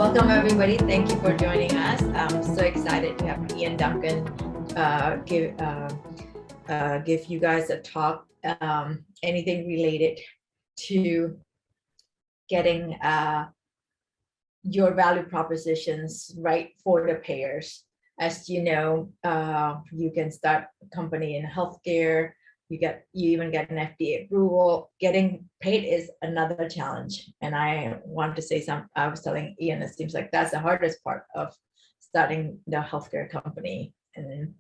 Welcome, everybody. Thank you for joining us. I'm so excited to have Ian Duncan give you guys a talk, anything related to getting your value propositions right for the payers. As you know, you can start a company in healthcare. You even get an FDA approval. Getting paid is another challenge. And I want to say I was telling Ian, it seems like that's the hardest part of starting the healthcare company. And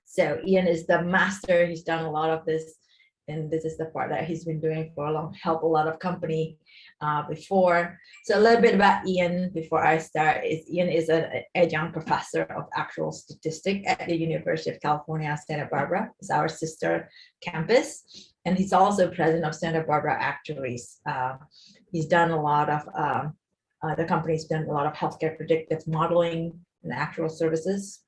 so Ian is the master. He's done a lot of this. And this is the part that he's been doing for a long, help a lot of company before. So a little bit about Ian before I start is Ian is an adjunct professor of actual statistics at the University of California, Santa Barbara. It's our sister campus. And he's also president of Santa Barbara Actuaries. He's done a lot of, the company's done a lot of healthcare predictive modeling and actual services.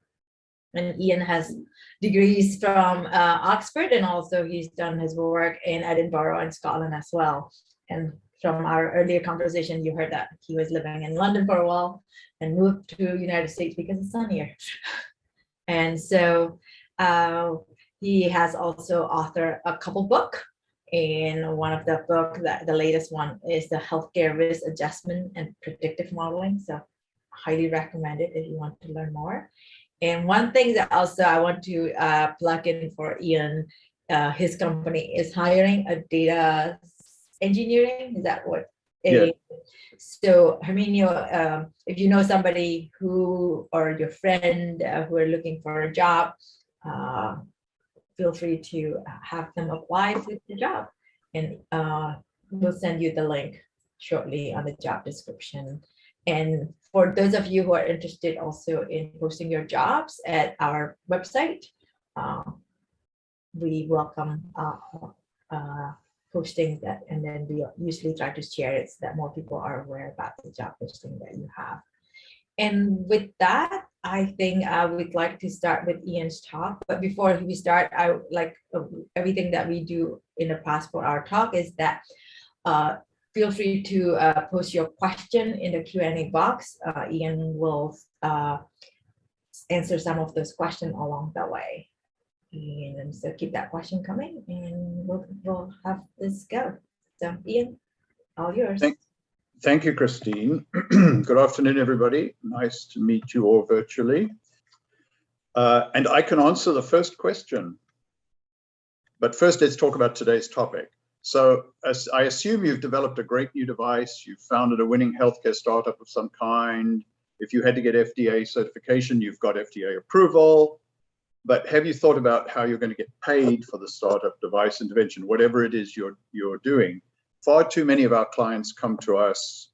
And Ian has degrees from Oxford, and also he's done his work in Edinburgh and Scotland as well. And from our earlier conversation, you heard that he was living in London for a while and moved to United States because it's sunnier. And so he has also authored a couple books. And one of the books, the latest one, is the Healthcare Risk Adjustment and Predictive Modeling. So highly recommend it if you want to learn more. And one thing that also I want to plug in for Ian, his company is hiring a data engineering. Is that what? Yeah. So Herminio, if you know somebody who, or your friend who are looking for a job, feel free to have them apply for the job. And we'll send you the link shortly on the job description. And for those of you who are interested also in posting your jobs at our website, we welcome posting that, and then we usually try to share it so that more people are aware about the job posting that you have. And with that, I think I would like to start with Ian's talk. But before we start, I like everything that we do in the past for our talk is that feel free to post your question in the Q&A box. Ian will answer some of those questions along the way. And so keep that question coming, and we'll have this go. So Ian, all yours. Thank you, Christine. Good afternoon, everybody. Nice to meet you all virtually. And I can answer the first question. But first, let's talk about today's topic. So as I assume you've developed a great new device, you've founded a winning healthcare startup of some kind. If you had to get FDA certification, you've got FDA approval. But have you thought about how you're going to get paid for the startup device intervention, whatever it is you're doing? Far too many of our clients come to us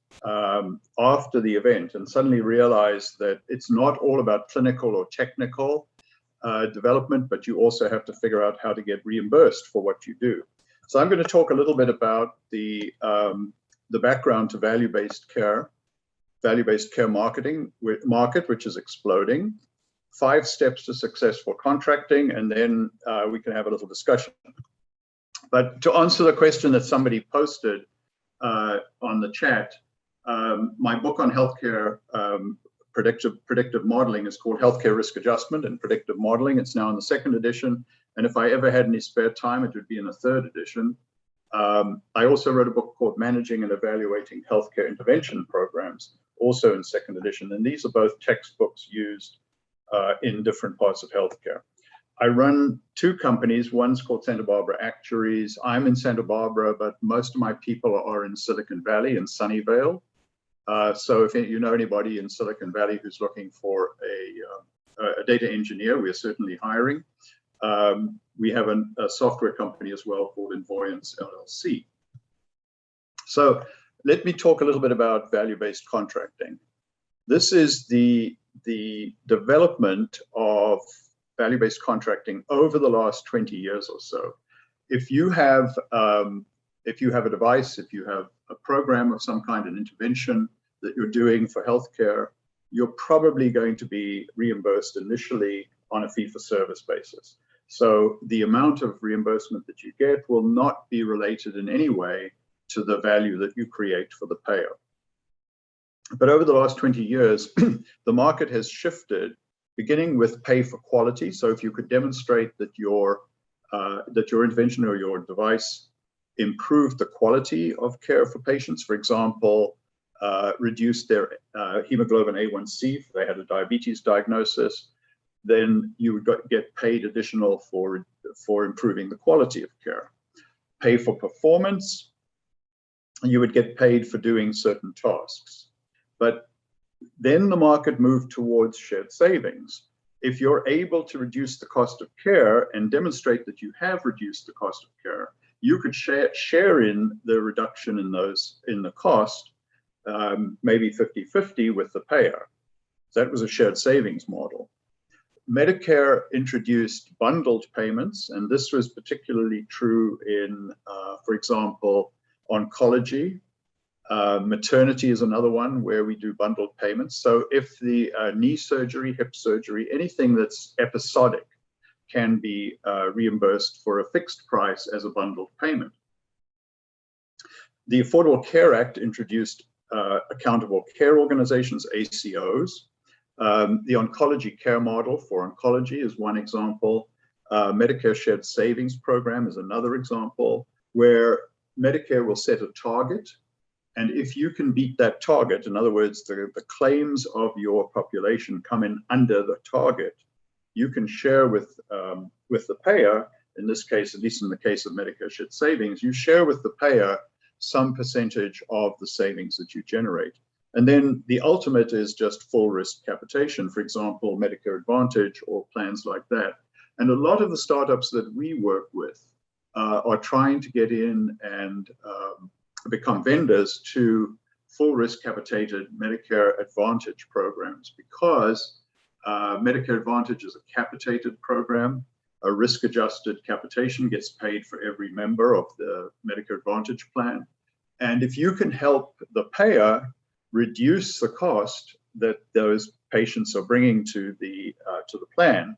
after the event and suddenly realize that it's not all about clinical or technical development, but you also have to figure out how to get reimbursed for what you do. So I'm going to talk a little bit about the background to value-based care market, which is exploding, 5 steps to successful contracting, and then we can have a little discussion. But to answer the question that somebody posted on the chat, my book on healthcare predictive modeling is called Healthcare Risk Adjustment and Predictive Modeling. It's now in the 2nd edition. And if I ever had any spare time, it would be in the 3rd edition. I also wrote a book called Managing and Evaluating Healthcare Intervention Programs, also in 2nd edition. And these are both textbooks used in different parts of healthcare. I run 2 companies. One's called Santa Barbara Actuaries. I'm in Santa Barbara, but most of my people are in Silicon Valley and Sunnyvale. So if you know anybody in Silicon Valley who's looking for a data engineer, we're certainly hiring. We have a software company as well called Invoyance LLC. So let me talk a little bit about value-based contracting. This is the development of value-based contracting over the last 20 years or so. If you have a device, if you have a program of some kind, an intervention that you're doing for healthcare, you're probably going to be reimbursed initially on a fee-for-service basis. So the amount of reimbursement that you get will not be related in any way to the value that you create for the payer. But over the last 20 years, the market has shifted, beginning with pay for quality. So if you could demonstrate that your intervention or your device improved the quality of care for patients, for example, reduced their hemoglobin A1C if they had a diabetes diagnosis, then you would get paid additional for improving the quality of care. Pay for performance, you would get paid for doing certain tasks. But then the market moved towards shared savings. If you're able to reduce the cost of care and demonstrate that you have reduced the cost of care, you could share in the reduction in the cost, maybe 50-50 with the payer. That was a shared savings model. Medicare introduced bundled payments, and this was particularly true in, for example, oncology. Maternity is another one where we do bundled payments. So if the knee surgery, hip surgery, anything that's episodic can be reimbursed for a fixed price as a bundled payment. The Affordable Care Act introduced accountable care organizations, ACOs. The oncology care model for oncology is one example. Medicare Shared Savings Program is another example, where Medicare will set a target. And if you can beat that target, in other words, the claims of your population come in under the target, you can share with the payer, in this case, at least in the case of Medicare Shared Savings, you share with the payer some percentage of the savings that you generate. And then the ultimate is just full risk capitation, for example, Medicare Advantage or plans like that. And a lot of the startups that we work with are trying to get in and become vendors to full risk capitated Medicare Advantage programs, because Medicare Advantage is a capitated program. A risk adjusted capitation gets paid for every member of the Medicare Advantage plan. And if you can help the payer reduce the cost that those patients are bringing to the plan,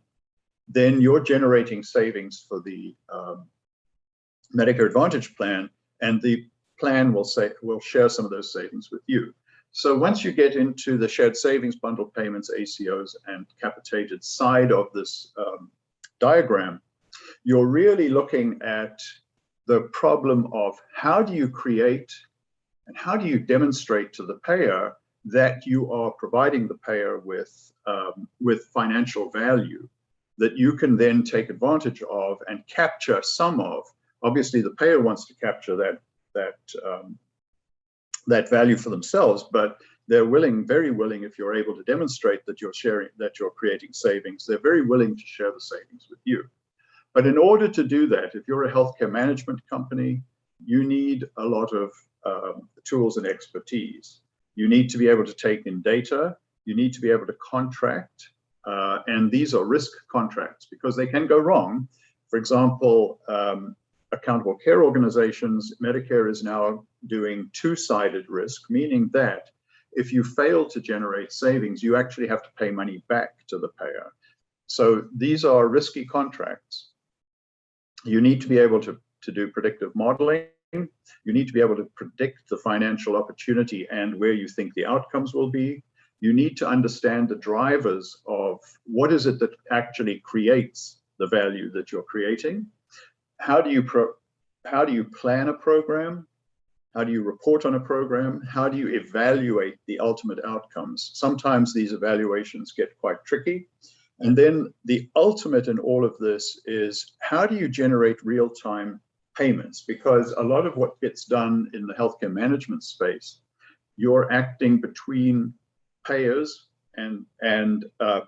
then you're generating savings for the Medicare Advantage plan, and the plan will share some of those savings with you. So once you get into the shared savings, bundled payments, ACOs, and capitated side of this diagram, you're really looking at the problem of how do you create and how do you demonstrate to the payer that you are providing the payer with financial value that you can then take advantage of and capture some of. Obviously, the payer wants to capture that value for themselves, but they're willing, very willing, if you're able to demonstrate that you're creating savings, they're very willing to share the savings with you. But in order to do that, if you're a healthcare management company, you need a lot of tools and expertise. You need to be able to take in data. You need to be able to contract. And these are risk contracts because they can go wrong. For example, accountable care organizations, Medicare is now doing two-sided risk, meaning that if you fail to generate savings, you actually have to pay money back to the payer. So these are risky contracts. You need to be able to do predictive modeling. You need to be able to predict the financial opportunity and where you think the outcomes will be. You need to understand the drivers of what is it that actually creates the value that you're creating. How do you plan a program? How do you report on a program? How do you evaluate the ultimate outcomes? Sometimes these evaluations get quite tricky. And then the ultimate in all of this is how do you generate real-time payments? Because a lot of what gets done in the healthcare management space, you're acting between payers and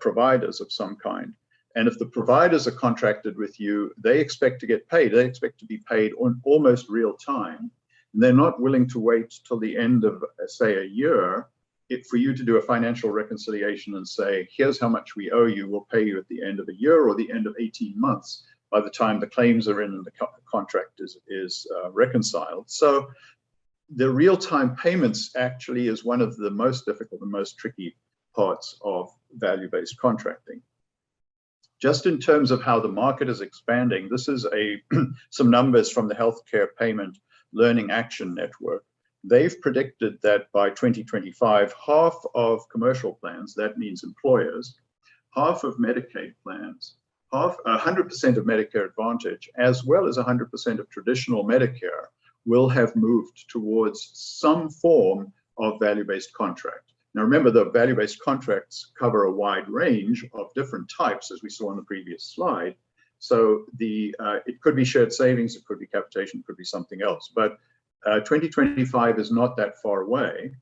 providers of some kind. And if the providers are contracted with you, they expect to get paid. They expect to be paid on almost real time. And they're not willing to wait till the end of, say, a year for you to do a financial reconciliation and say, here's how much we owe you. We'll pay you at the end of a year or the end of 18 months by the time the claims are in and the contract is reconciled. So the real-time payments actually is one of the most difficult and most tricky parts of value-based contracting. Just in terms of how the market is expanding, this is some numbers from the Healthcare Payment Learning Action Network. they've predicted that by 2025, half of commercial plans, that means employers, half of Medicaid plans, 100% of Medicare Advantage, as well as 100% of traditional Medicare, will have moved towards some form of value-based contract. Now, remember, the value-based contracts cover a wide range of different types, as we saw on the previous slide. So it could be shared savings, it could be capitation, it could be something else. But 2025 is not that far away,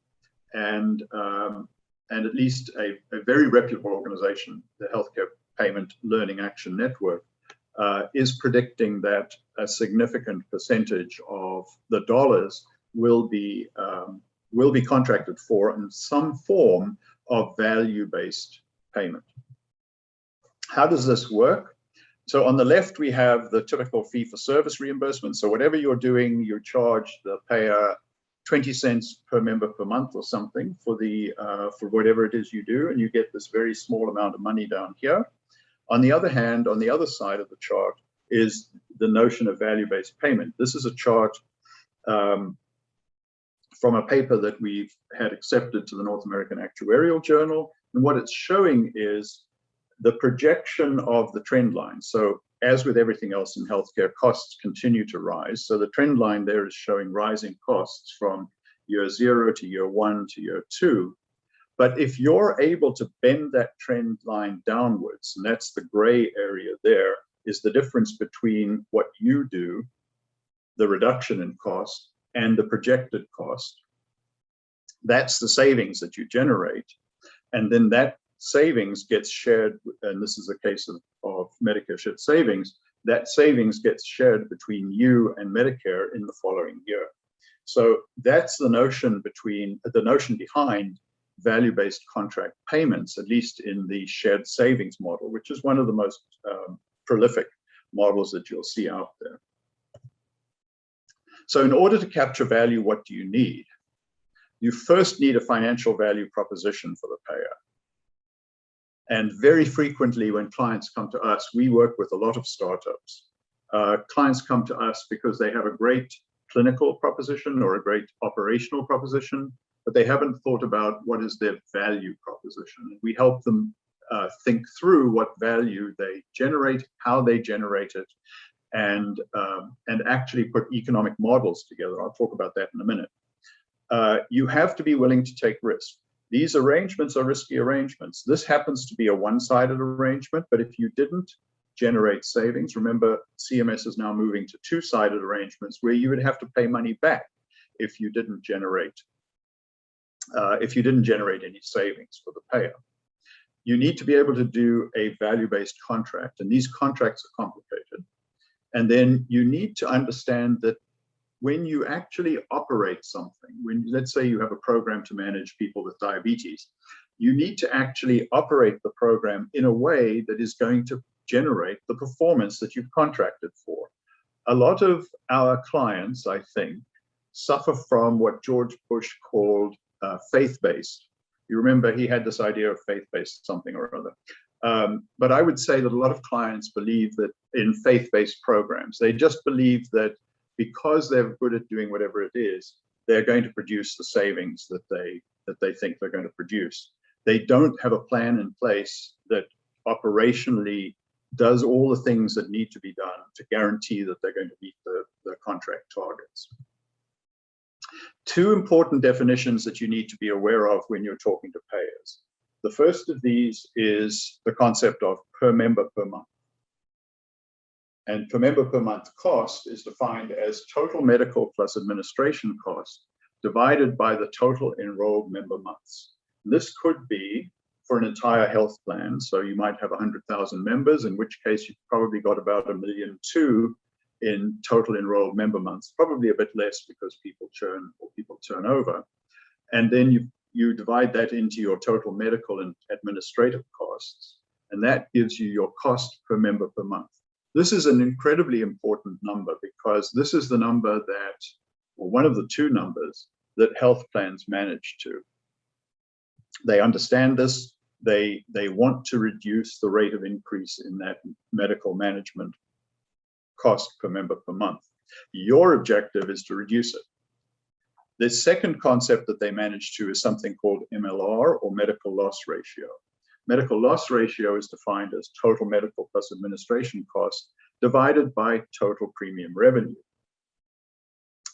and at least a very reputable organization, the Healthcare Payment Learning Action Network, is predicting that a significant percentage of the dollars will be contracted for in some form of value-based payment. How does this work? So on the left, we have the typical fee-for-service reimbursement. So whatever you're doing, you charge the payer 20 cents per member per month or something for whatever it is you do, and you get this very small amount of money down here. On the other hand, on the other side of the chart is the notion of value-based payment. This is a chart from a paper that we've had accepted to the North American Actuarial Journal. And what it's showing is the projection of the trend line. So as with everything else in healthcare, costs continue to rise. So the trend line there is showing rising costs from year 0 to year 1 to year 2. But if you're able to bend that trend line downwards, and that's the gray area there, is the difference between what you do, the reduction in cost, and the projected cost. That's the savings that you generate. And then that savings gets shared, and this is a case of Medicare shared savings, that savings gets shared between you and Medicare in the following year. So that's the notion behind value-based contract payments, at least in the shared savings model, which is one of the most prolific models that you'll see out there. So in order to capture value, what do you need? You first need a financial value proposition for the payer. And very frequently when clients come to us, we work with a lot of startups. Clients come to us because they have a great clinical proposition or a great operational proposition, but they haven't thought about what is their value proposition. We help them think through what value they generate, how they generate it, and actually put economic models together. I'll talk about that in a minute. You have to be willing to take risk. These arrangements are risky arrangements. This happens to be a one-sided arrangement, but if you didn't generate savings, remember CMS is now moving to two-sided arrangements where you would have to pay money back if you didn't generate any savings for the payer. You need to be able to do a value-based contract, and these contracts are complicated. And then you need to understand that when you actually operate something, let's say you have a program to manage people with diabetes, you need to actually operate the program in a way that is going to generate the performance that you've contracted for. A lot of our clients, I think, suffer from what George Bush called faith-based. You remember he had this idea of faith-based something or other. But I would say that a lot of clients believe that in faith-based programs, they just believe that because they're good at doing whatever it is, they're going to produce the savings that they think they're going to produce. They don't have a plan in place that operationally does all the things that need to be done to guarantee that they're going to meet the contract targets. Two important definitions that you need to be aware of when you're talking to payers. The first of these is the concept of per member per month. And per member per month cost is defined as total medical plus administration cost divided by the total enrolled member months. This could be for an entire health plan. So you might have 100,000 members, in which case you've probably got about 1.2 million in total enrolled member months, probably a bit less because people churn or people turn over. And then you divide that into your total medical and administrative costs, and that gives you your cost per member per month. This is an incredibly important number because this is the number that, or one of the two numbers that health plans manage to. They understand this. They want to reduce the rate of increase in that medical management cost per member per month. Your objective is to reduce it. The second concept that they managed to is something called MLR, or medical loss ratio. Medical loss ratio is defined as total medical plus administration costs divided by total premium revenue.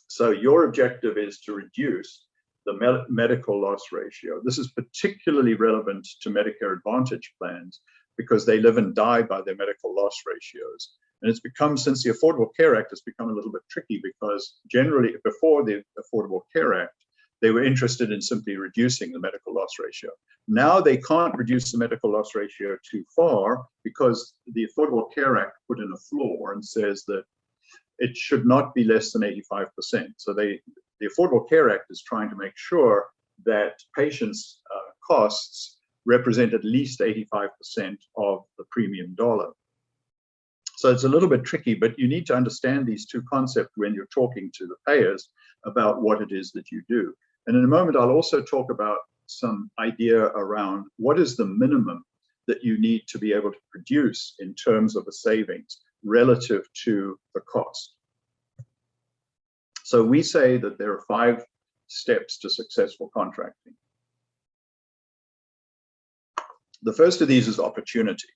So your objective is to reduce the medical loss ratio. This is particularly relevant to Medicare Advantage plans because they live and die by their medical loss ratios. And it's become, since the Affordable Care Act, has become a little bit tricky because generally before the Affordable Care Act, they were interested in simply reducing the medical loss ratio. Now they can't reduce the medical loss ratio too far because the Affordable Care Act put in a floor and says that it should not be less than 85%. So the Affordable Care Act is trying to make sure that patients' costs represent at least 85% of the premium dollar. So it's a little bit tricky, but you need to understand these two concepts when you're talking to the payers about what it is that you do. And in a moment, I'll also talk about some idea around what is the minimum that you need to be able to produce in terms of a savings relative to the cost. So we say that there are 5 steps to successful contracting. The first of these is opportunity.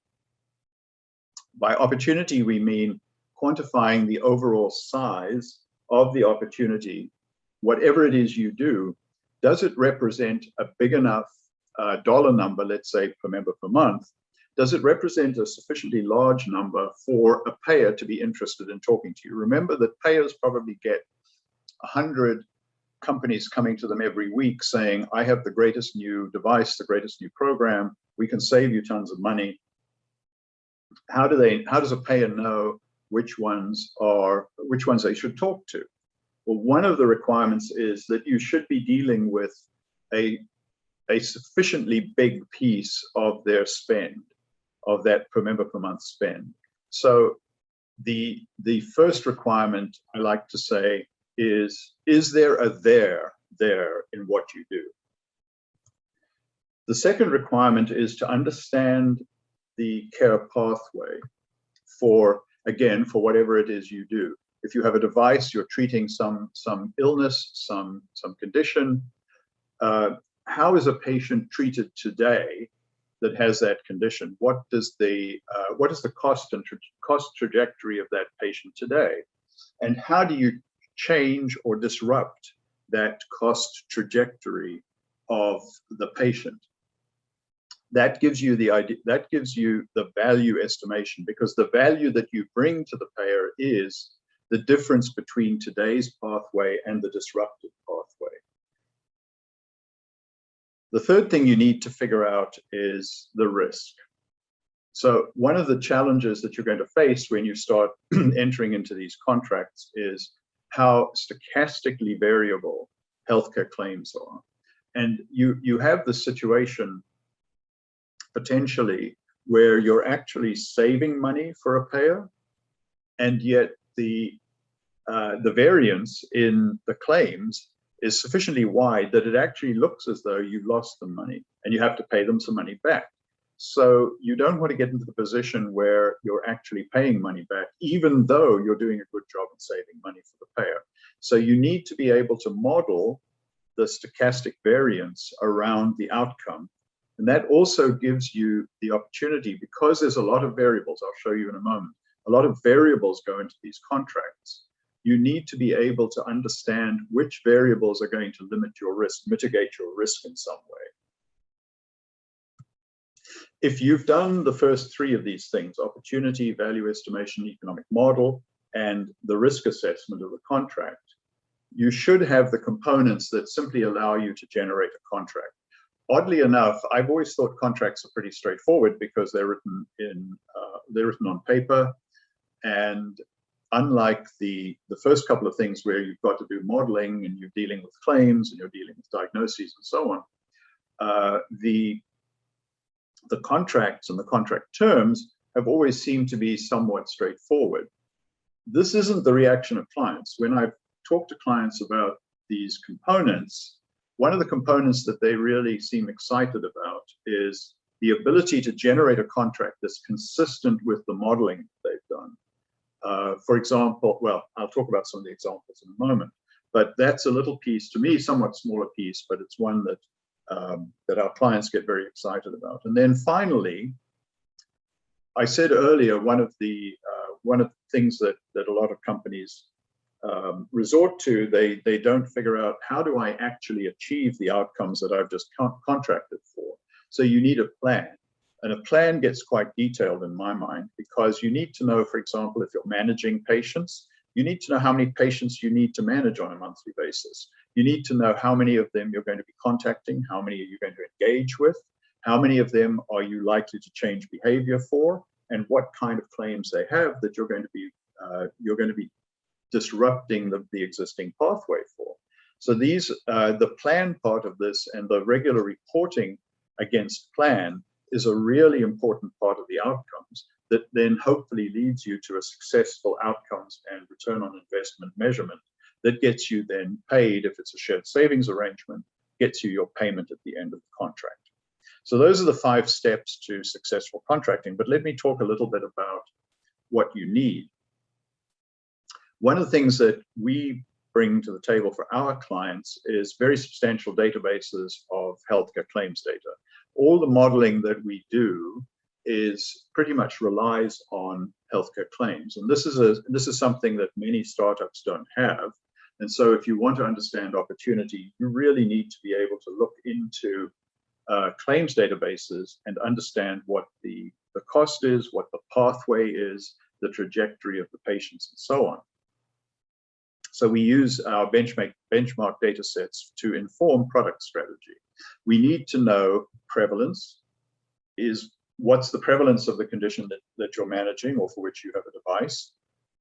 By opportunity, we mean quantifying the overall size of the opportunity. Whatever it is you do, does it represent a big enough dollar number, let's say per member per month? Does it represent a sufficiently large number for a payer to be interested in talking to you? Remember that payers probably get 100 companies coming to them every week saying, I have the greatest new device, the greatest new program, we can save you tons of money. How does a payer know which ones they should talk to? Well, one of the requirements is that you should be dealing with a sufficiently big piece of their spend, of that per member per month spend. So the first requirement I like to say is there a there in what you do? The second requirement is to understand the care pathway for whatever it is you do. If you have a device, you're treating some illness, some condition. How is a patient treated today that has that condition? What is the cost and cost trajectory of that patient today? And how do you change or disrupt that cost trajectory of the patient? That gives you the idea, that gives you the value estimation, because the value that you bring to the payer is the difference between today's pathway and the disrupted pathway. The third thing you need to figure out is the risk. So one of the challenges that you're going to face when you start entering into these contracts is how stochastically variable healthcare claims are. And you have the situation potentially where you're actually saving money for a payer, and yet the variance in the claims is sufficiently wide that it actually looks as though you lost them money and you have to pay them some money back. So you don't want to get into the position where you're actually paying money back, even though you're doing a good job in saving money for the payer. So you need to be able to model the stochastic variance around the outcome. And that also gives you the opportunity, because there's a lot of variables, I'll show you in a moment, a lot of variables go into these contracts. You need to be able to understand which variables are going to limit your risk, mitigate your risk in some way. If you've done the first 3 of these things, opportunity, value estimation, economic model, and the risk assessment of the contract, you should have the components that simply allow you to generate a contract. Oddly enough, I've always thought contracts are pretty straightforward because they're written on paper, and unlike the first couple of things where you've got to do modeling and you're dealing with claims and you're dealing with diagnoses and so on, the contracts and the contract terms have always seemed to be somewhat straightforward. This isn't the reaction of clients. When I've talked to clients about these components, one of the components that they really seem excited about is the ability to generate a contract that's consistent with the modeling they've done. For example, well, I'll talk about some of the examples in a moment, But that's a little piece, to me, somewhat smaller piece, but it's one that that our clients get very excited about. And then finally, I said earlier, one of the things that a lot of companies resort to, they don't figure out, how do I actually achieve the outcomes that I've just contracted for? So you need a plan. And a plan gets quite detailed in my mind, because you need to know, for example, if you're managing patients, you need to know how many patients you need to manage on a monthly basis. You need to know how many of them you're going to be contacting, how many are you going to engage with, how many of them are you likely to change behavior for, and what kind of claims they have that you're going to be disrupting the existing pathway for. So these, the plan part of this and the regular reporting against plan is a really important part of the outcomes that then hopefully leads you to a successful outcomes and return on investment measurement that gets you then paid, if it's a shared savings arrangement, gets you your payment at the end of the contract. So those are the 5 steps to successful contracting. But let me talk a little bit about what you need. One of the things that we bring to the table for our clients is very substantial databases of healthcare claims data. All the modeling that we do is pretty much relies on healthcare claims. And this is something that many startups don't have. And so if you want to understand opportunity, you really need to be able to look into claims databases and understand what the cost is, what the pathway is, the trajectory of the patients, and so on. So we use our benchmark data sets to inform product strategy. We need to know prevalence. What's the prevalence of the condition that you're managing or for which you have a device?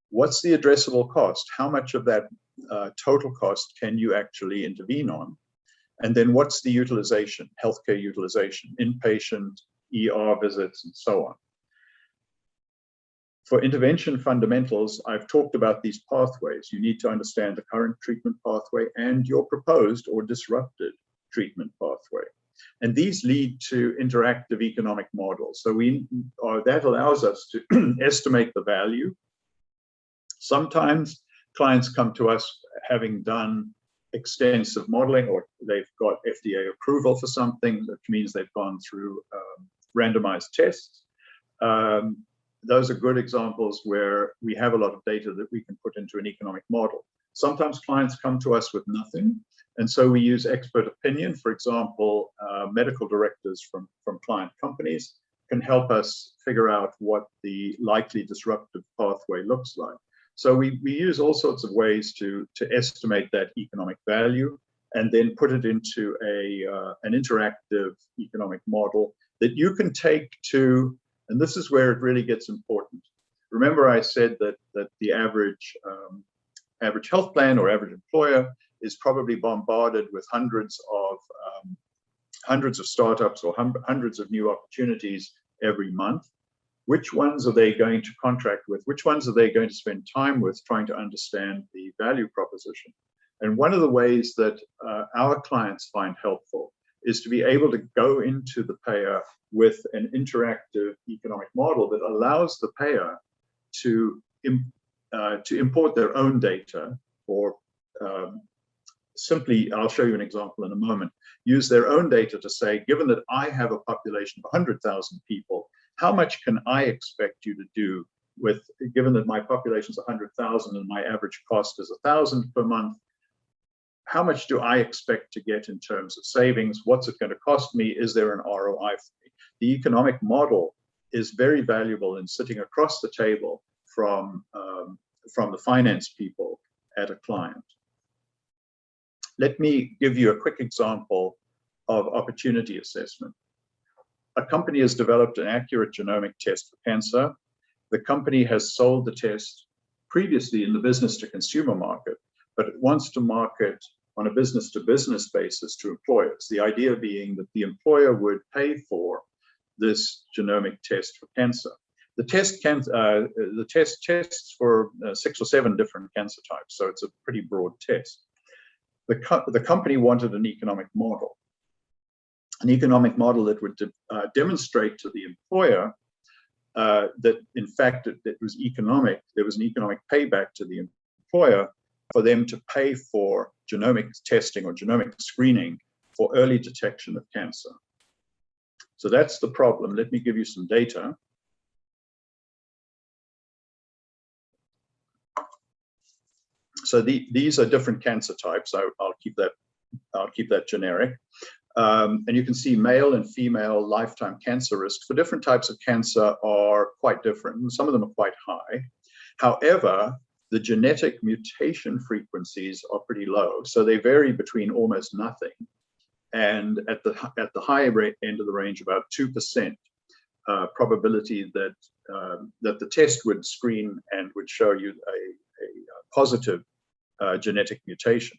What's the addressable cost? How much of that total cost can you actually intervene on? And then what's the utilization, healthcare utilization, inpatient, ER visits, and so on. For intervention fundamentals, I've talked about these pathways. You need to understand the current treatment pathway and your proposed or disrupted treatment pathway. And these lead to interactive economic models. So that allows us to estimate the value. Sometimes clients come to us having done extensive modeling, or they've got FDA approval for something, that means they've gone through randomized tests. Those are good examples where we have a lot of data that we can put into an economic model. Sometimes clients come to us with nothing, and so we use expert opinion. For example, medical directors from client companies can help us figure out what the likely disruptive pathway looks like. So we use all sorts of ways to estimate that economic value and then put it into an interactive economic model that you can take to, and this is where it really gets important. Remember, I said that the average health plan or average employer is probably bombarded with hundreds of startups or hundreds of new opportunities every month. Which ones are they going to contract with? Which ones are they going to spend time with trying to understand the value proposition? And one of the ways that our clients find helpful is to be able to go into the payer with an interactive economic model that allows the payer to import their own data, or simply, I'll show you an example in a moment, use their own data to say, given that I have a population of 100,000 people, how much can I expect you to do with, given that my population is 100,000 and my average cost is 1,000 per month, how much do I expect to get in terms of savings? What's it going to cost me? Is there an ROI for me? The economic model is very valuable in sitting across the table from the finance people at a client. Let me give you a quick example of opportunity assessment. A company has developed an accurate genomic test for cancer. The company has sold the test previously in the business to consumer market, but it wants to market on a business to business basis to employers. The idea being that the employer would pay for this genomic test for cancer. The test tests for 6 or 7 different cancer types, so it's a pretty broad test. The company wanted an economic model. An economic model that would demonstrate to the employer that in fact it was economic, there was an economic payback to the employer for them to pay for genomic testing or genomic screening for early detection of cancer. So that's the problem. Let me give you some data. So these are different cancer types. I'll keep that generic. And you can see male and female lifetime cancer risks for different types of cancer are quite different. Some of them are quite high. However, the genetic mutation frequencies are pretty low. So they vary between almost nothing and at the high end of the range, about 2% probability that that the test would screen and would show you a positive genetic mutation.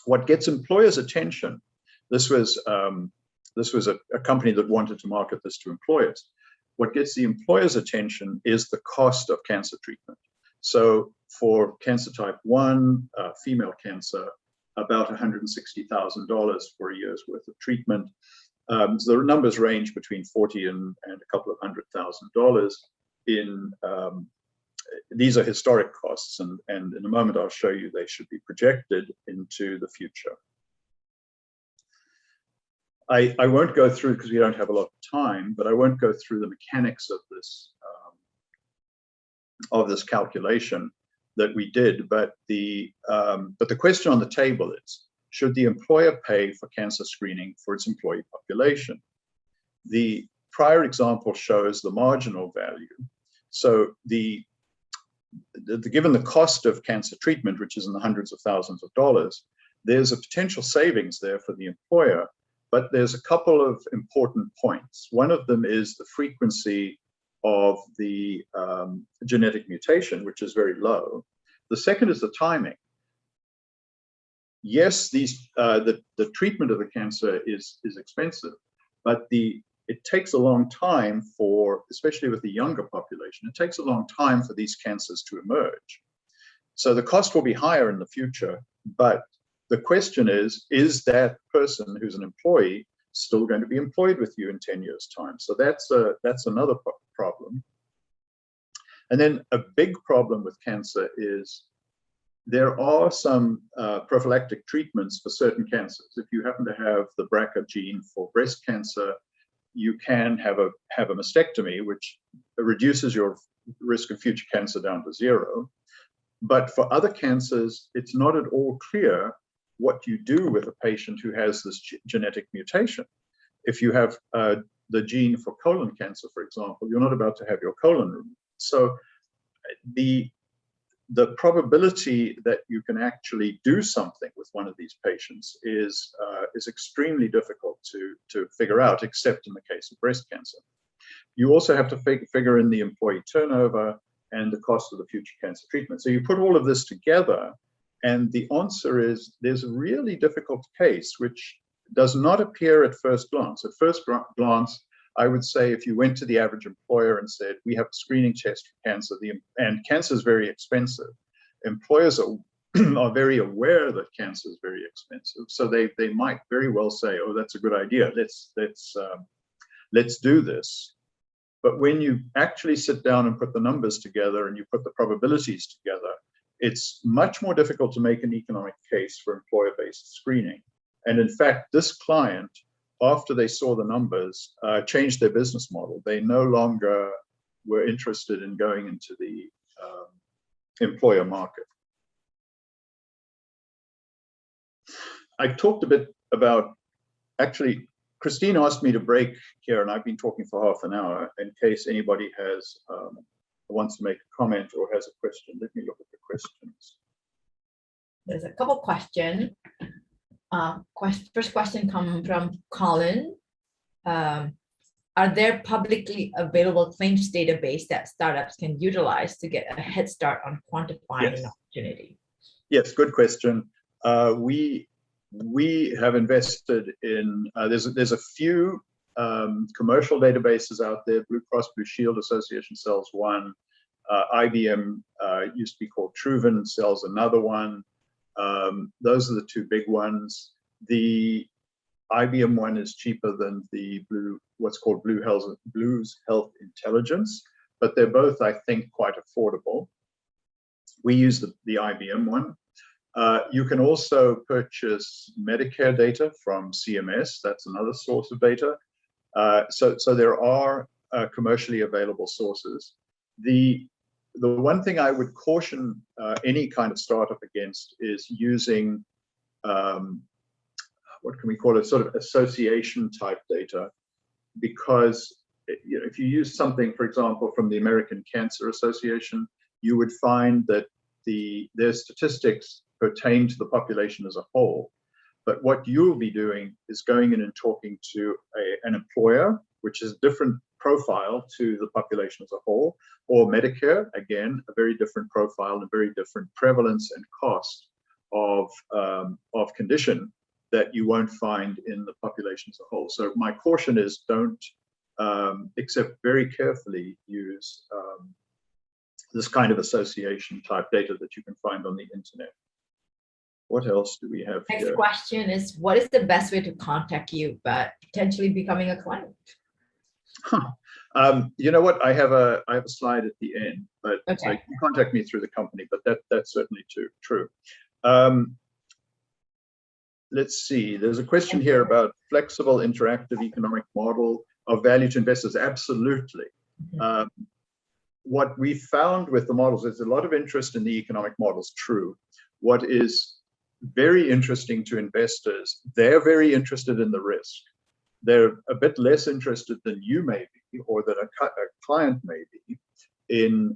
What gets employers' attention, this was a company that wanted to market this to employers. What gets the employer's attention is the cost of cancer treatment. So for cancer type 1, female cancer, about $160,000 for a year's worth of treatment. So the numbers range between $40,000 and a couple of $100,000 in these are historic costs, and in a moment I'll show you they should be projected into the future. I won't go through, because we don't have a lot of time, but I won't go through the mechanics of this calculation that we did. But the question on the table is, should the employer pay for cancer screening for its employee population? The prior example shows the marginal value. So given the cost of cancer treatment, which is in the hundreds of thousands of dollars, there's a potential savings there for the employer, but there's a couple of important points. One of them is the frequency of the genetic mutation, which is very low. The second is the timing. Yes, the treatment of the cancer is expensive, but it takes a long time for, especially with the younger population, it takes a long time for these cancers to emerge. So the cost will be higher in the future, but the question is that person who's an employee still going to be employed with you in 10 years' time? So that's another problem. And then a big problem with cancer is there are some prophylactic treatments for certain cancers. If you happen to have the BRCA gene for breast cancer, you can have a mastectomy, which reduces your risk of future cancer down to 0. But for other cancers, it's not at all clear what you do with a patient who has this genetic mutation. If you have the gene for colon cancer, for example, you're not about to have your colon removed. So the probability that you can actually do something with one of these patients is extremely difficult to figure out, except in the case of breast cancer. You also have to figure in the employee turnover and the cost of the future cancer treatment. So you put all of this together, and the answer is there's a really difficult case, which does not appear at first glance. At first glance, I would say if you went to the average employer and said, we have a screening test for cancer, and cancer is very expensive. Employers are very aware that cancer is very expensive. So they might very well say, oh, that's a good idea. Let's do this. But when you actually sit down and put the numbers together and you put the probabilities together, it's much more difficult to make an economic case for employer-based screening. And in fact, this client, after they saw the numbers, changed their business model. They no longer were interested in going into the employer market. I talked a bit about, actually, Christine asked me to break here, and I've been talking for half an hour in case anybody wants to make a comment or has a question. Let me look at the questions. There's a couple questions. First question comes from Colin. Are there publicly available claims database that startups can utilize to get a head start on quantifying an opportunity? Yes, good question. We have invested in, there's a few commercial databases out there. Blue Cross Blue Shield Association sells one. IBM used to be called Truven, sells another one. Those are the two big ones. The IBM one is cheaper than the what's called Blues Health Intelligence, but they're both, I think, quite affordable. We use the IBM one. You can also purchase Medicare data from CMS. That's another source of data. So there are commercially available sources. The one thing I would caution any kind of startup against is using what can we call it, sort of association type data, because if you use something, for example, from the American Cancer Association, you would find that their statistics pertain to the population as a whole. But what you'll be doing is going in and talking to an employer, which is a different profile to the population as a whole, or Medicare, again, a very different profile and very different prevalence and cost of condition that you won't find in the population as a whole. So my caution is don't, except very carefully, use this kind of association type data that you can find on the internet. What else do we have here? Next question is, what is the best way to contact you but potentially becoming a client? You know what? I have a slide at the end, but okay. So you can contact me through the company, but that's certainly true. Let's see. There's a question here about flexible, interactive economic model of value to investors. Absolutely. Mm-hmm. What we found with the models is a lot of interest in the economic models. True. What is very interesting to investors, they're very interested in the risk. They're a bit less interested than you may be, or that a client may be, in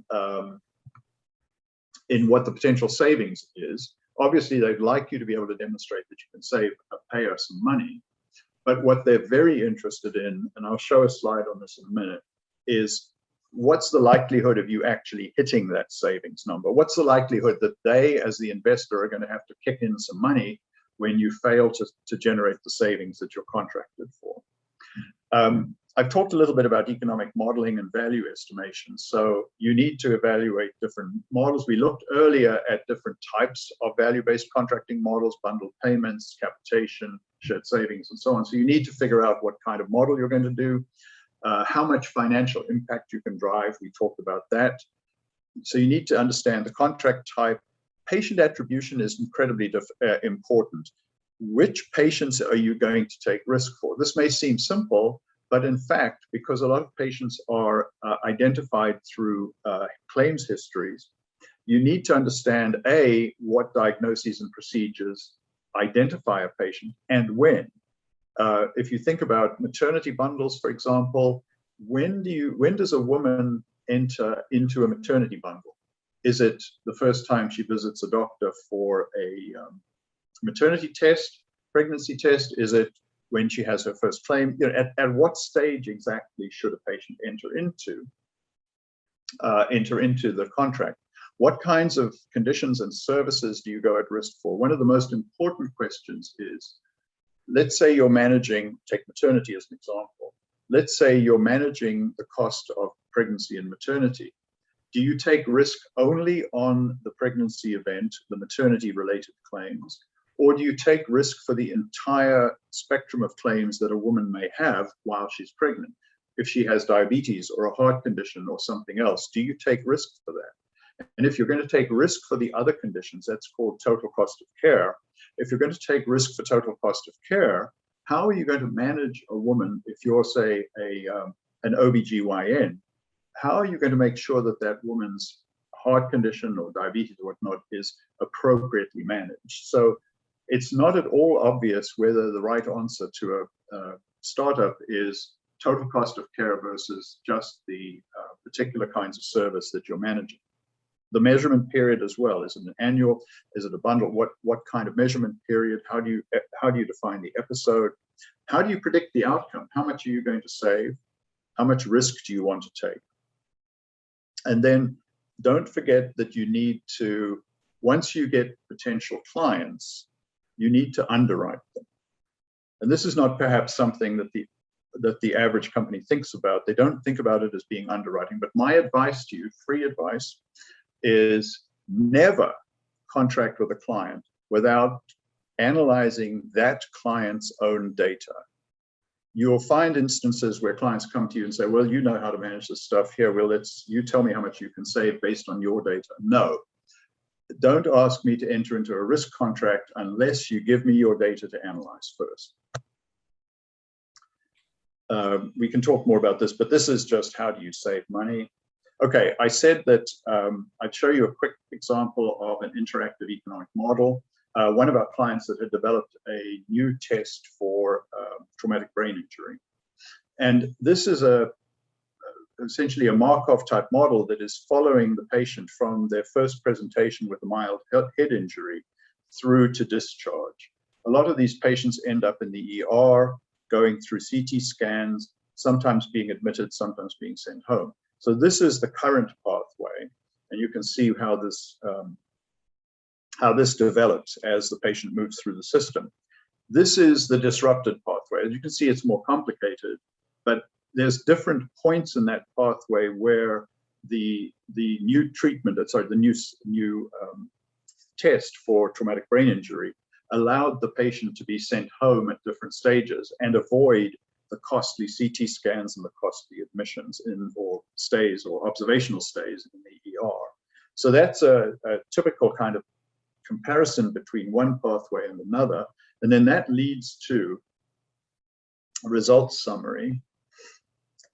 what the potential savings is. Obviously, they'd like you to be able to demonstrate that you can save a payer some money. But what they're very interested in, and I'll show a slide on this in a minute, is what's the likelihood of you actually hitting that savings number? What's the likelihood that they, as the investor, are going to have to kick in some money when you fail to generate the savings that you're contracted for? I've talked a little bit about economic modeling and value estimation. So you need to evaluate different models. We looked earlier at different types of value-based contracting models, bundled payments, capitation, shared savings, and so on. So you need to figure out what kind of model you're going to do, how much financial impact you can drive. We talked about that. So you need to understand the contract type. Patient attribution is incredibly important. Which patients are you going to take risk for? This may seem simple, but in fact, because a lot of patients are identified through claims histories, you need to understand, A, what diagnoses and procedures identify a patient and when. If you think about maternity bundles, for example, when does a woman enter into a maternity bundle? Is it the first time she visits a doctor for a maternity test, pregnancy test? Is it when she has her first claim? You know, at what stage exactly should a patient enter into the contract? What kinds of conditions and services do you go at risk for? One of the most important questions is, let's say you're managing, take maternity as an example. Let's say you're managing the cost of pregnancy and maternity. Do you take risk only on the pregnancy event, the maternity-related claims, or do you take risk for the entire spectrum of claims that a woman may have while she's pregnant? If she has diabetes or a heart condition or something else, do you take risk for that? And if you're going to take risk for the other conditions, that's called total cost of care. If you're going to take risk for total cost of care, how are you going to manage a woman if you're, say, an OBGYN? How are you going to make sure that that woman's heart condition or diabetes or whatnot is appropriately managed? So it's not at all obvious whether the right answer to a startup is total cost of care versus just the particular kinds of service that you're managing. The measurement period as well. Is it an annual? Is it a bundle? What kind of measurement period? How do you define the episode? How do you predict the outcome? How much are you going to save? How much risk do you want to take? And then don't forget that you need to, once you get potential clients, you need to underwrite them. And this is not perhaps something that the average company thinks about. They don't think about it as being underwriting. But my advice to you, free advice, is never contract with a client without analyzing that client's own data. You'll find instances where clients come to you and say, well, you know how to manage this stuff here. Well, you tell me how much you can save based on your data. No, don't ask me to enter into a risk contract unless you give me your data to analyze first. We can talk more about this, but this is just how do you save money. Okay, I said that I'd show you a quick example of an interactive economic model. One of our clients that had developed a new test for traumatic brain injury. And this is essentially a Markov type model that is following the patient from their first presentation with a mild head injury through to discharge. A lot of these patients end up in the ER, going through CT scans, sometimes being admitted, sometimes being sent home. So this is the current pathway, and you can see how this develops as the patient moves through the system. This is the disrupted pathway. As you can see, it's more complicated, but there's different points in that pathway where the new treatment, the new test for traumatic brain injury allowed the patient to be sent home at different stages and avoid the costly CT scans and the costly admissions or stays or observational stays in the ER. So that's a typical kind of comparison between one pathway and another. And then that leads to a results summary.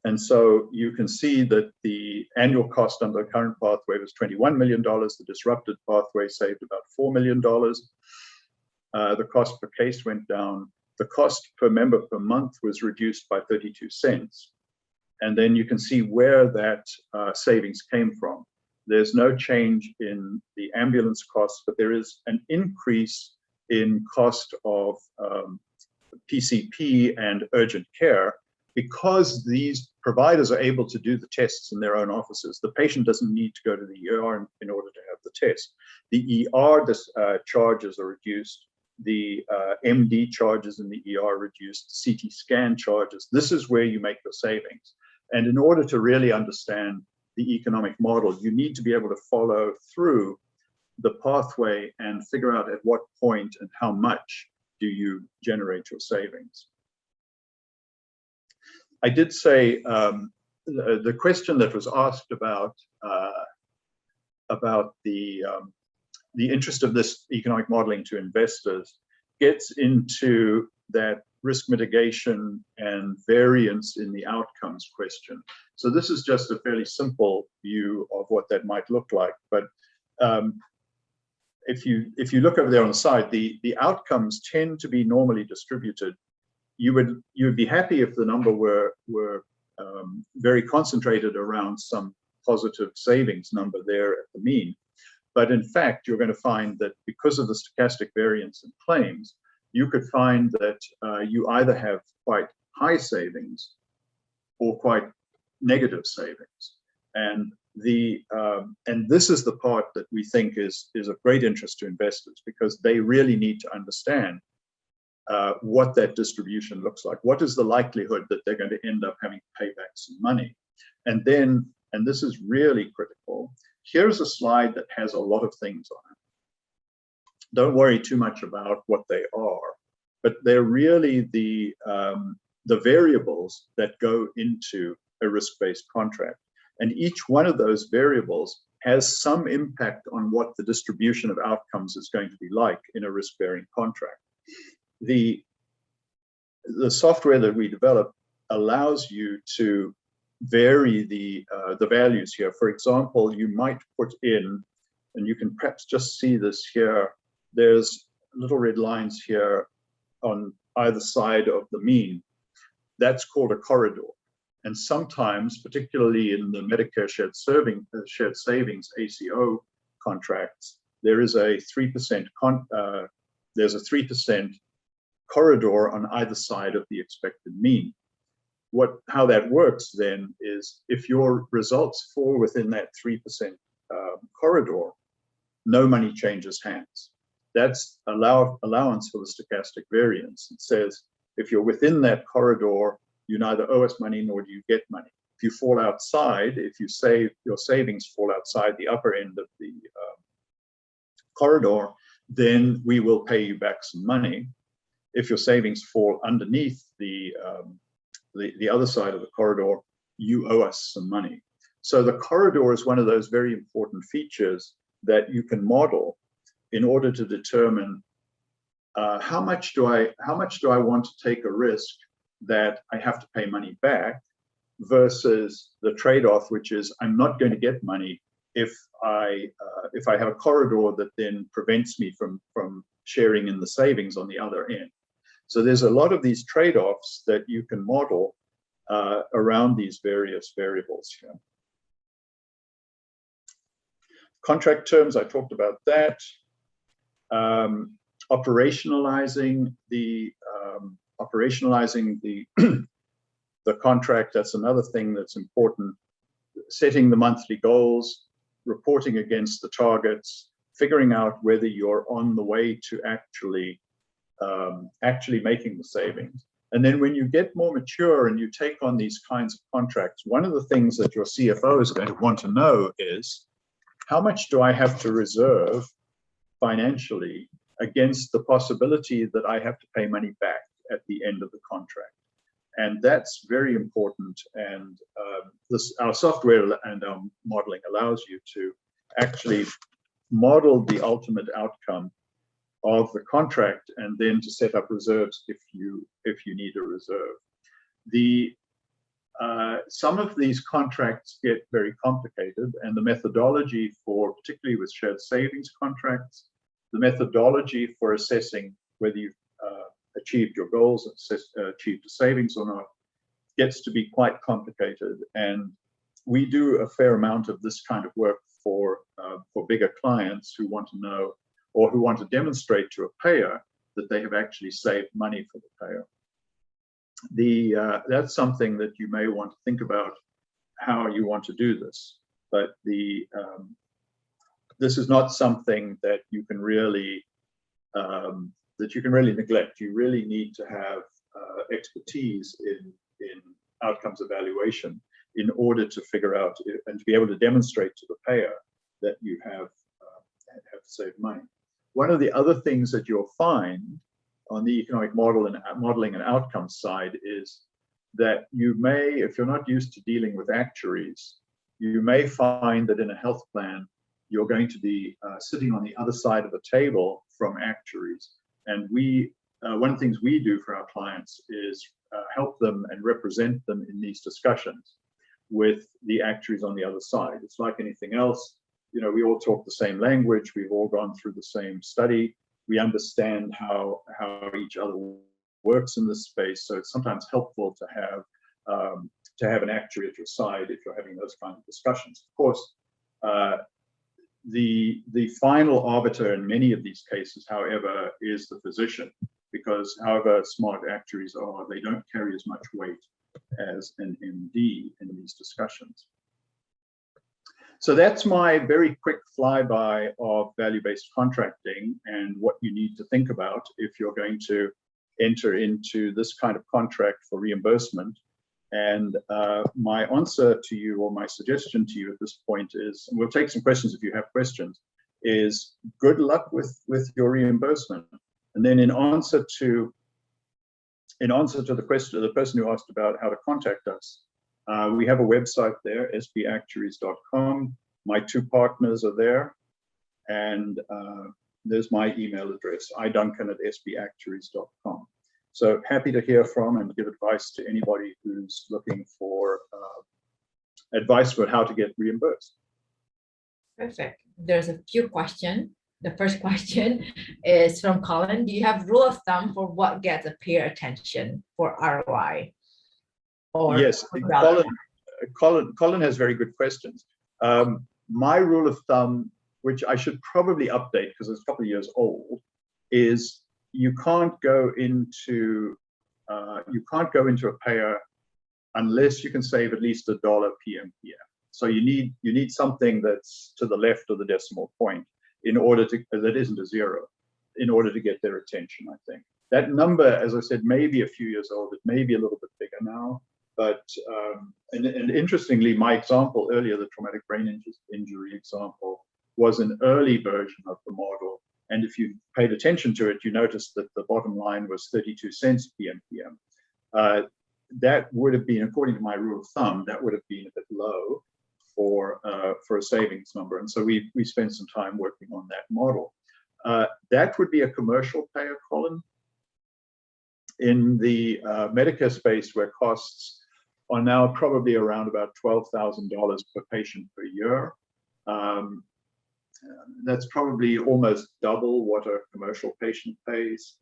And so you can see that the annual cost under the current pathway was $21 million. The disrupted pathway saved about $4 million. The cost per case went down. The cost per member per month was reduced by 32 cents. And then you can see where that savings came from. There's no change in the ambulance costs, but there is an increase in cost of PCP and urgent care because these providers are able to do the tests in their own offices. The patient doesn't need to go to the ER in order to have the test. The ER charges are reduced. The MD charges in the ER reduced, CT scan charges. This is where you make the savings. And in order to really understand the economic model, you need to be able to follow through the pathway and figure out at what point and how much do you generate your savings. I did say the question that was asked about the interest of this economic modeling to investors gets into that risk mitigation and variance in the outcomes question. So this is just a fairly simple view of what that might look like. But if you look over there on the side, the outcomes tend to be normally distributed. You would be happy if the number were very concentrated around some positive savings number there at the mean. But in fact, you're going to find that because of the stochastic variance in claims, you could find that you either have quite high savings or quite negative savings. And this is the part that we think is of great interest to investors, because they really need to understand what that distribution looks like. What is the likelihood that they're going to end up having to pay back some money? And then, and this is really critical, here's a slide that has a lot of things on it. Don't worry too much about what they are, but they're really the variables that go into a risk-based contract. And each one of those variables has some impact on what the distribution of outcomes is going to be like in a risk-bearing contract. The software that we develop allows you to vary the values here. For example, you might put in, and you can perhaps just see this here, there's little red lines here on either side of the mean. That's called a corridor. And sometimes, particularly in the Medicare shared savings ACO contracts, there is a 3% corridor on either side of the expected mean. How that works then is if your results fall within that 3% corridor, no money changes hands. That's allowance for the stochastic variance. It says if you're within that corridor, you neither owe us money nor do you get money. If you fall outside, if your savings fall outside the upper end of the corridor, then we will pay you back some money. If your savings fall underneath the other side of the corridor, you owe us some money. So the corridor is one of those very important features that you can model in order to determine how much do I want to take a risk that I have to pay money back versus the trade-off, which is I'm not going to get money if I have a corridor that then prevents me from sharing in the savings on the other end. So there's a lot of these trade-offs that you can model around these various variables here. Contract terms, I talked about that. Operationalizing the the contract, that's another thing that's important. Setting the monthly goals, reporting against the targets, figuring out whether you're on the way to actually making the savings. And then when you get more mature and you take on these kinds of contracts, one of the things that your CFO is going to want to know is, how much do I have to reserve financially against the possibility that I have to pay money back at the end of the contract? And that's very important. And our software and our modeling allows you to actually model the ultimate outcome of the contract and then to set up reserves if you need a reserve. Some of these contracts get very complicated, and the methodology for, particularly with shared savings contracts, the methodology for assessing whether you've achieved your goals, achieved the savings or not, gets to be quite complicated. And we do a fair amount of this kind of work for bigger clients who want to know, or who want to demonstrate to a payer that they have actually saved money for the payer. That's something that you may want to think about how you want to do this. But this is not something that you can really neglect. You really need to have expertise in outcomes evaluation in order to figure out and to be able to demonstrate to the payer that you have saved money. One of the other things that you'll find on the economic modeling and outcomes side is that you may, if you're not used to dealing with actuaries, you may find that in a health plan, you're going to be sitting on the other side of the table from actuaries. And one of the things we do for our clients is help them and represent them in these discussions with the actuaries on the other side. It's like anything else. You know, we all talk the same language. We've all gone through the same study. We understand how each other works in this space. So it's sometimes helpful to have an actuary at your side if you're having those kinds of discussions. Of course, the final arbiter in many of these cases, however, is the physician, because however smart actuaries are, they don't carry as much weight as an MD in these discussions. So that's my very quick flyby of value-based contracting and what you need to think about if you're going to enter into this kind of contract for reimbursement. And my answer to you, or my suggestion to you at this point is, and we'll take some questions if you have questions, is good luck with your reimbursement. And then in answer to the question, the person who asked about how to contact us, we have a website there, sbactuaries.com. My two partners are there, and there's my email address, iduncan@sbactuaries.com. So happy to hear from and give advice to anybody who's looking for advice for how to get reimbursed. Perfect. There's a few questions. The first question is from Colin. Do you have rule of thumb for what gets a payer attention for ROI? Yes, Colin has very good questions. My rule of thumb, which I should probably update because it's a couple of years old, is you can't go into a payer unless you can save at least $1 PMPM. So you need something that's to the left of the decimal point in order to, that isn't a zero, in order to get their attention, I think. That number, as I said, may be a few years old. It may be a little bit bigger now. But, and interestingly, my example earlier, the traumatic brain injury example, was an early version of the model. And if you paid attention to it, you noticed that the bottom line was 32 cents PMPM. That would have been, according to my rule of thumb, that would have been a bit low for a savings number. And so we spent some time working on that model. That would be a commercial payer, Colin. In the Medicare space, where costs are now probably around about $12,000 per patient per year, that's probably almost double what a commercial patient pays.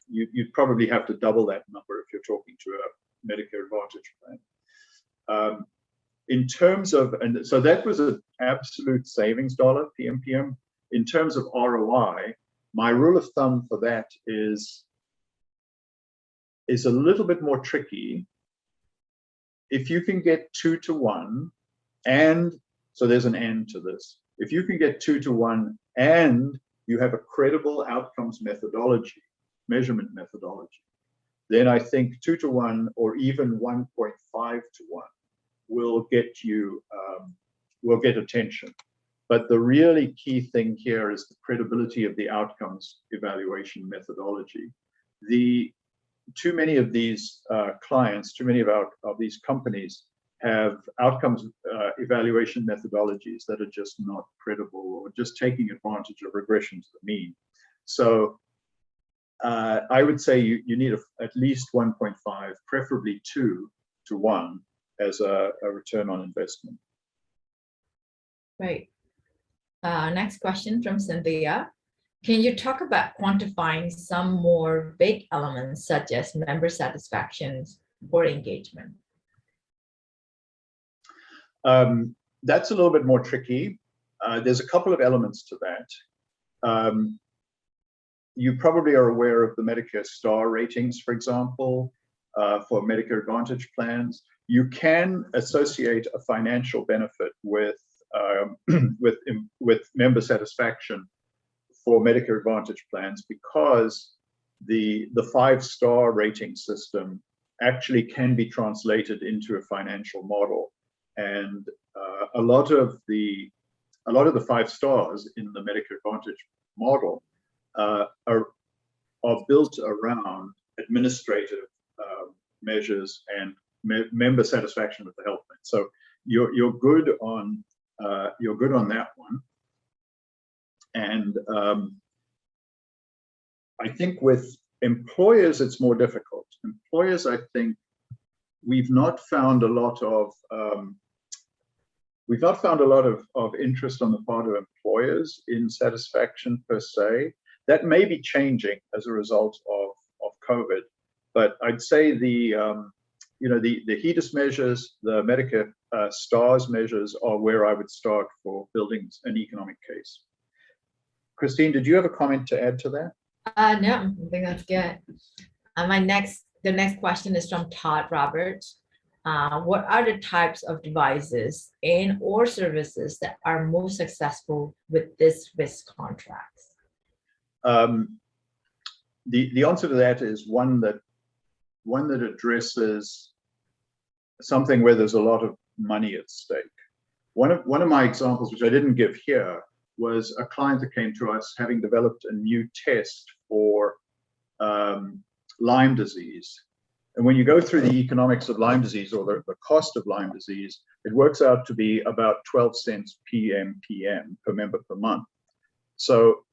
You'd probably have to double that number if you're talking to a Medicare Advantage plan. In terms of, and so that was an absolute savings dollar, PMPM. In terms of ROI, my rule of thumb for that is a little bit more tricky. If you can get 2 to 1, and so there's an and to this. If you can get 2 to 1 and you have a credible outcomes methodology, measurement methodology, then I think 2 to 1 or even 1.5 to 1 will get you, will get attention. But the really key thing here is the credibility of the outcomes evaluation methodology. Too many of these clients, too many of these companies have outcomes evaluation methodologies that are just not credible or just taking advantage of regression to the mean. So I would say you need at least 1.5, preferably 2 to 1 as a return on investment. Right. Next question from Cynthia. Can you talk about quantifying some more big elements such as member satisfaction or engagement? That's a little bit more tricky. There's a couple of elements to that. You probably are aware of the Medicare star ratings, for example, for Medicare Advantage plans. You can associate a financial benefit with member satisfaction for Medicare Advantage plans because the 5-star rating system actually can be translated into a financial model. And a lot of the 5 stars in the Medicare Advantage model are built around administrative measures and member satisfaction with the health plan. So you're good on that one. And I think with employers it's more difficult. Employers, I think we've not found a lot of interest on the part of employers in satisfaction per se. That may be changing as a result of COVID, but I'd say the HEDIS measures, the Medicare STARS measures are where I would start for building an economic case. Christine, did you have a comment to add to that? No, I think that's good. The next question is from Todd Roberts. What are the types of devices and or services that are most successful with this risk contracts? The answer to that is one that addresses something where there's a lot of money at stake. One of my examples, which I didn't give here, was a client that came to us having developed a new test for Lyme disease. And when you go through the economics of Lyme disease or the cost of Lyme disease, it works out to be about 12 cents PMPM per member per month. So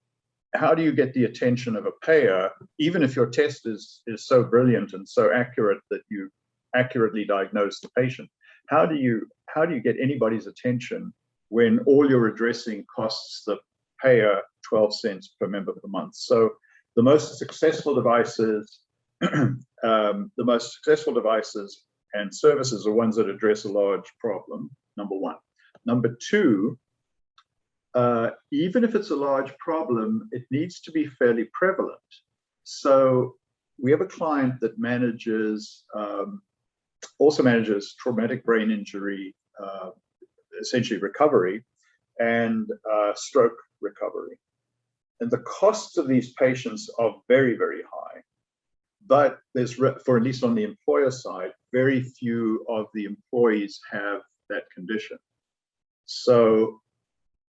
how do you get the attention of a payer, even if your test is so brilliant and so accurate that you accurately diagnose the patient? How do you get anybody's attention when all you're addressing costs the payer 12 cents per member per month? So the most successful devices and services are ones that address a large problem, number one. Number two, even if it's a large problem, it needs to be fairly prevalent. So we have a client that also manages traumatic brain injury, essentially recovery, and stroke recovery. And the costs of these patients are very, very high. But there's, for at least on the employer side, very few of the employees have that condition. So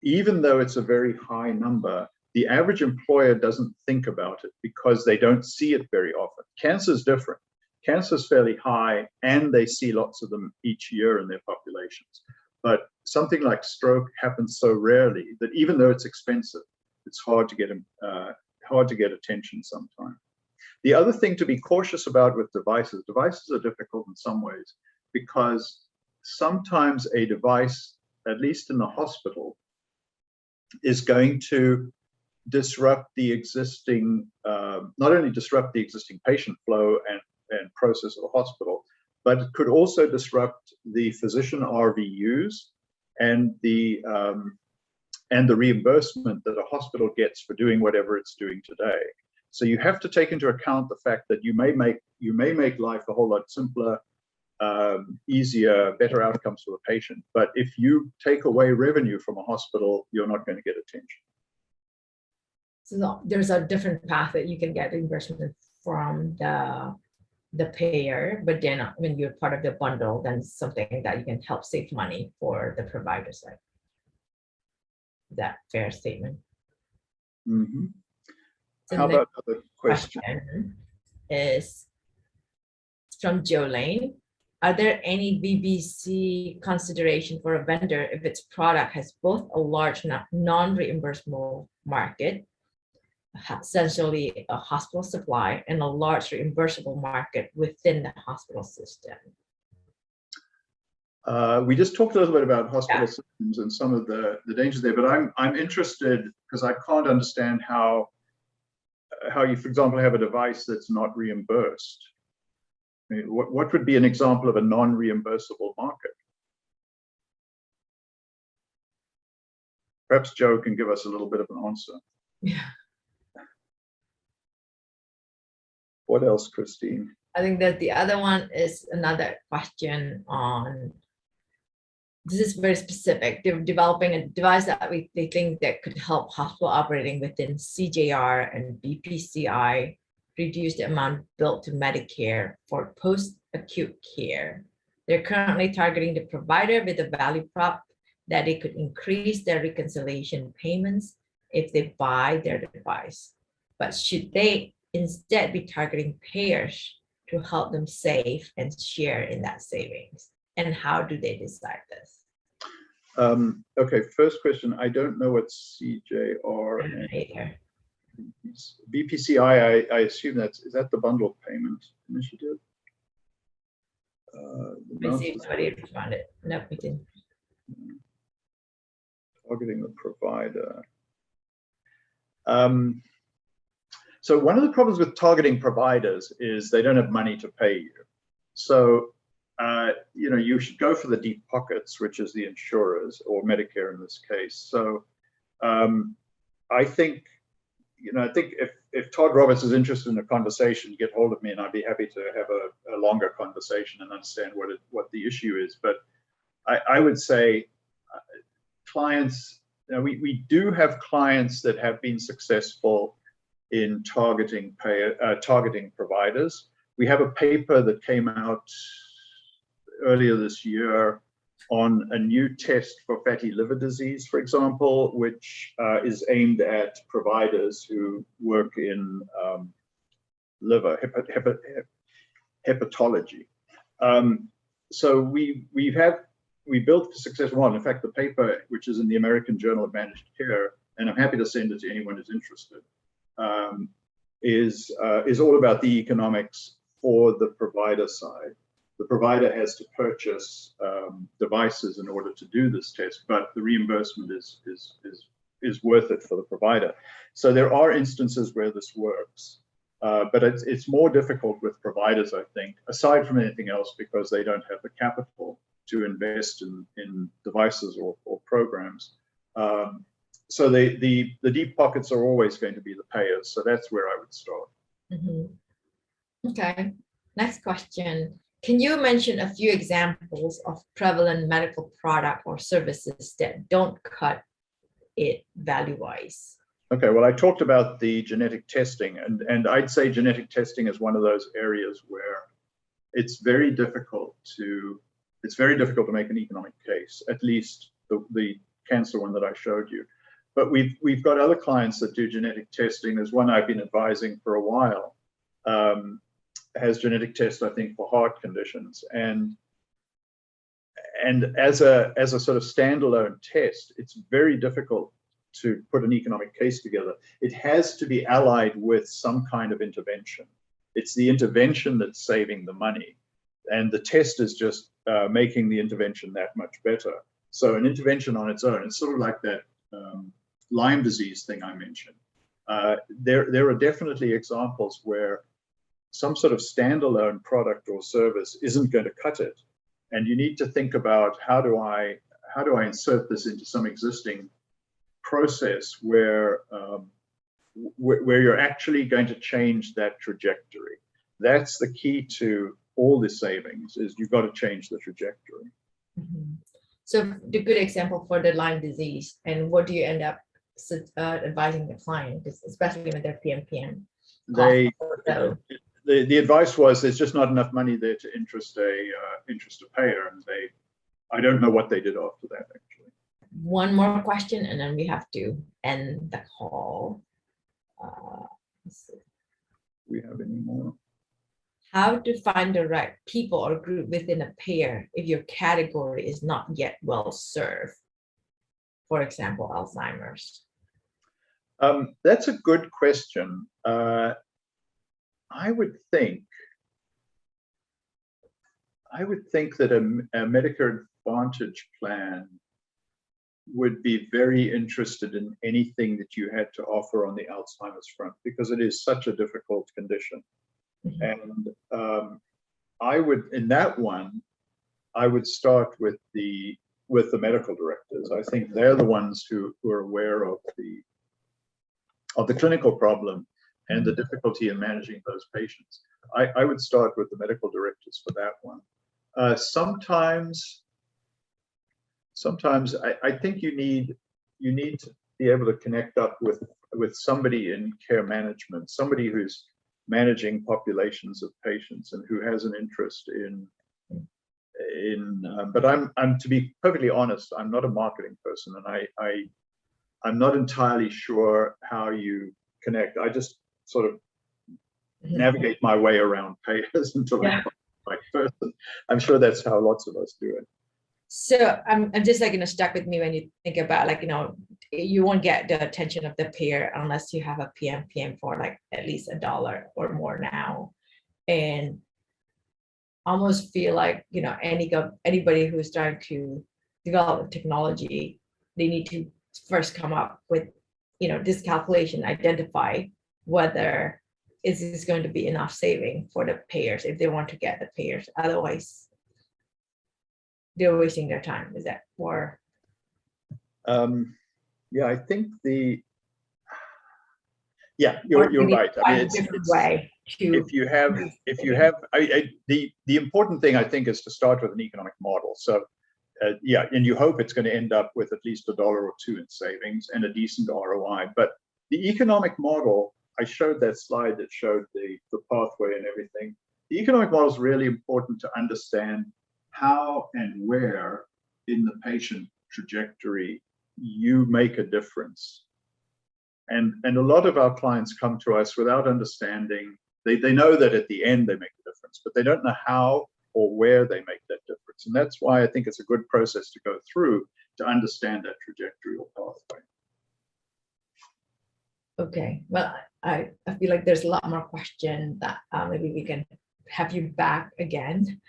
even though it's a very high number, the average employer doesn't think about it because they don't see it very often. Cancer is different. Cancer is fairly high, and they see lots of them each year in their populations. But something like stroke happens so rarely that even though it's expensive, it's hard to get attention sometimes. The other thing to be cautious about with devices are difficult in some ways because sometimes a device, at least in the hospital, is going to disrupt the existing, not only disrupt the existing patient flow and process of the hospital, but it could also disrupt the physician RVUs and the reimbursement that a hospital gets for doing whatever it's doing today. So you have to take into account the fact that you may make life a whole lot simpler, easier, better outcomes for the patient. But if you take away revenue from a hospital, you're not going to get attention. So there's a different path that you can get reimbursement from the payer, but then when you're part of the bundle, then something that you can help save money for the provider side. Is that fair statement? Mm-hmm. So how about other questions? Question is from Jolene. Are there any VBC consideration for a vendor if its product has both a large non-reimbursable market, essentially a hospital supply, and a large reimbursable market within the hospital system? We just talked a little bit about hospital systems and some of the dangers there, but I'm interested because I can't understand how you, for example, have a device that's not reimbursed. I mean, what would be an example of a non-reimbursable market? Perhaps Joe can give us a little bit of an answer. Yeah. What else, Christine? I think that the other one is another question on, this is very specific. They're developing a device that they think that could help hospital operating within CJR and BPCI reduce the amount billed to Medicare for post-acute care. They're currently targeting the provider with a value prop that it could increase their reconciliation payments if they buy their device. But should they instead be targeting payers to help them save and share in that savings? And how do they decide this? Okay, first question. I don't know what CJR and BPCI, I assume is that the bundled payment initiative? Let's see if somebody responded. No, we didn't. Targeting the provider. So one of the problems with targeting providers is they don't have money to pay you. So you should go for the deep pockets, which is the insurers or Medicare in this case. So I think if Todd Roberts is interested in a conversation, get hold of me and I'd be happy to have a longer conversation and understand what the issue is. But I would say clients, we do have clients that have been successful in targeting providers. We have a paper that came out earlier this year on a new test for fatty liver disease, for example, which is aimed at providers who work in liver hepatology. So we built a successful one. In fact, the paper, which is in the American Journal of Managed Care, and I'm happy to send it to anyone who's interested, is all about the economics for the provider side. The provider has to purchase devices in order to do this test, but the reimbursement is worth it for the provider. So there are instances where this works, but it's more difficult with providers, I think, aside from anything else, because they don't have the capital to invest in devices or programs. So the deep pockets are always going to be the payers. So that's where I would start. Mm-hmm. Okay, next question. Can you mention a few examples of prevalent medical product or services that don't cut it value-wise? Okay, well, I talked about the genetic testing, and I'd say genetic testing is one of those areas where it's very difficult to make an economic case, at least the cancer one that I showed you. But we've got other clients that do genetic testing. There's one I've been advising for a while, has genetic tests, I think, for heart conditions. And and as a sort of standalone test, it's very difficult to put an economic case together. It has to be allied with some kind of intervention. It's the intervention that's saving the money, and the test is just making the intervention that much better. So an intervention on its own, it's sort of like that Lyme disease thing I mentioned. There are definitely examples where some sort of standalone product or service isn't going to cut it, and you need to think about how do I insert this into some existing process where you're actually going to change that trajectory. That's the key to all the savings, is you've got to change the trajectory. Mm-hmm. So the good example for the Lyme disease, and what do you end up advising the client, especially when they're PMPM? The advice was there's just not enough money there to interest a payer, and I don't know what they did after that actually. One more question, and then we have to end the call. Let's see. Do we have any more? How to find the right people or group within a payer if your category is not yet well served? For example, Alzheimer's. That's a good question. I would think that a Medicare Advantage plan would be very interested in anything that you had to offer on the Alzheimer's front, because it is such a difficult condition. Mm-hmm. And I would, in that one, I would start with the medical directors. I think they're the ones who are aware of the clinical problem and the difficulty in managing those patients. I would start with the medical directors for that one. Sometimes I think you need to be able to connect up with somebody in care management, somebody who's managing populations of patients and who has an interest in but I'm to be perfectly honest, I'm not a marketing person, and I'm not entirely sure how you connect. I just sort of navigate my way around payers until I find the right person. I'm sure that's how lots of us do it. So I'm just like, stuck with me when you think about, like, you won't get the attention of the payer unless you have a PMPM for like at least $1 or more now. And almost feel like, anybody who's trying to develop technology, they need to first come up with, this calculation, identify whether is this going to be enough saving for the payers if they want to get the payers. Otherwise, they're wasting their time. Is that more? Yeah, I think you're right. I mean, it's a different way to. If you have, the important thing I think is to start with an economic model. So, and you hope it's going to end up with at least $1 or $2 in savings and a decent ROI. But the economic model, I showed that slide that showed the pathway and everything. The economic model is really important to understand how and where in the patient trajectory you make a difference. And a lot of our clients come to us without understanding. They know that at the end they make a difference, but they don't know how or where they make that difference. And that's why I think it's a good process to go through to understand that trajectory or pathway. Okay, well, I feel like there's a lot more questions that maybe we can have you back again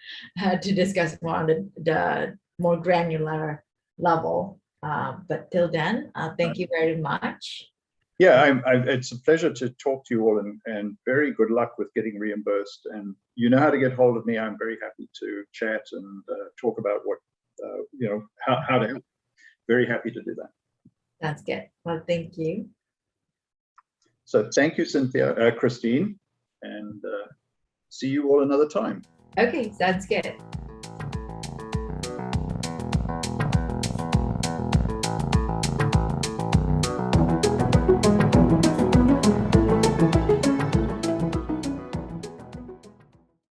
to discuss more on the more granular level. But till then, thank you very much. Yeah, it's a pleasure to talk to you all, and very good luck with getting reimbursed. And you know how to get hold of me. I'm very happy to chat and talk about what, how to help. Very happy to do that. That's good. Well, thank you. So thank you, Christine, and see you all another time. Okay, sounds good.